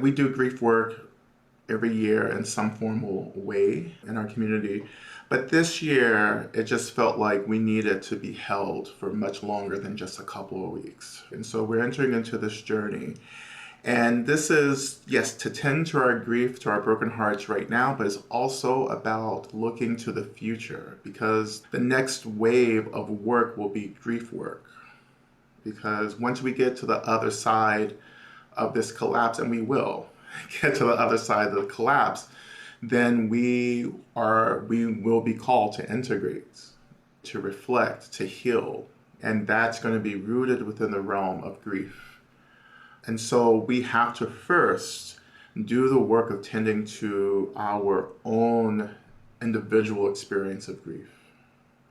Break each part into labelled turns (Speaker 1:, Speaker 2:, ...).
Speaker 1: We do grief work every year in some formal way in our community. But this year, it just felt like we needed to be held for much longer than just a couple of weeks. And so we're entering into this journey. And this is, yes, to tend to our grief, to our broken hearts right now, but it's also about looking to the future, because the next wave of work will be grief work. Because once we get to the other side of this collapse, and we will get to the other side of the collapse, then we will be called to integrate, to reflect, to heal. And that's going to be rooted within the realm of grief. And so we have to first do the work of tending to our own individual experience of grief.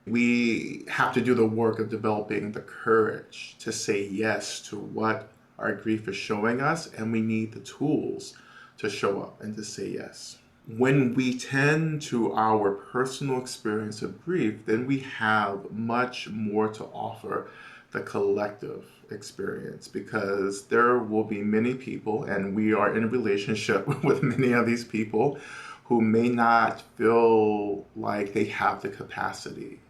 Speaker 1: We have to do the work of developing the courage to say yes to what our grief is showing us, and we need the tools to show up and to say yes. When we tend to our personal experience of grief, then we have much more to offer the collective experience, because there will be many people, and we are in a relationship with many of these people, who may not feel like they have the capacity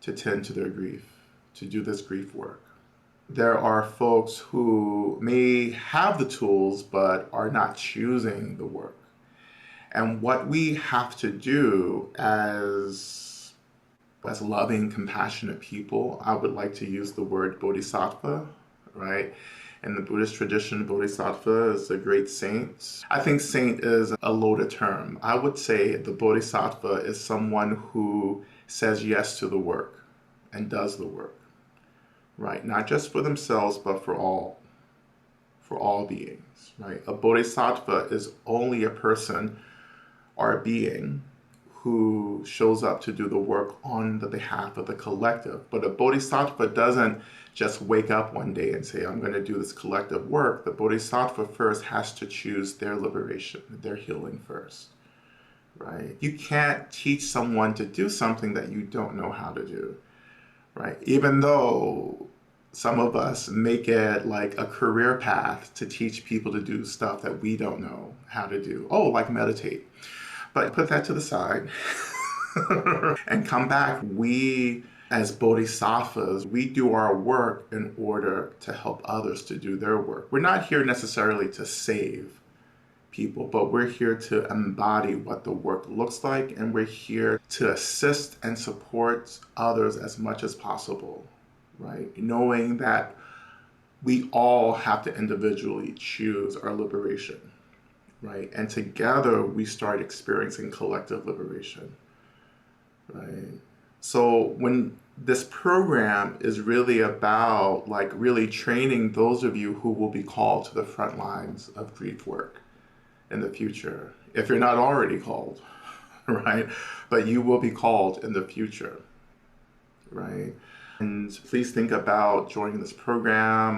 Speaker 1: to tend to their grief, to do this grief work. There are folks who may have the tools but are not choosing the work. And what we have to do as loving, compassionate people, I would like to use the word bodhisattva, right? In the Buddhist tradition, bodhisattva is a great saint. I think saint is a loaded term. I would say the bodhisattva is someone who says yes to the work and does the work, right? Not just for themselves, but for all beings, right? A bodhisattva is only a person or a being who shows up to do the work on the behalf of the collective. But a bodhisattva doesn't just wake up one day and say, I'm going to do this collective work. The bodhisattva first has to choose their liberation, their healing first, right? You can't teach someone to do something that you don't know how to do, right? Even though some of us make it like a career path to teach people to do stuff that we don't know how to do. Oh, like meditate. But put that to the side and come back. We, as bodhisattvas, we do our work in order to help others to do their work. We're not here necessarily to save people, but we're here to embody what the work looks like, and we're here to assist and support others as much as possible, right? Knowing that we all have to individually choose our liberation. Right? And together we start experiencing collective liberation, right? So when this program is really about like really training those of you who will be called to the front lines of grief work in the future, if you're not already called, right? But you will be called in the future, right? And please think about joining this program.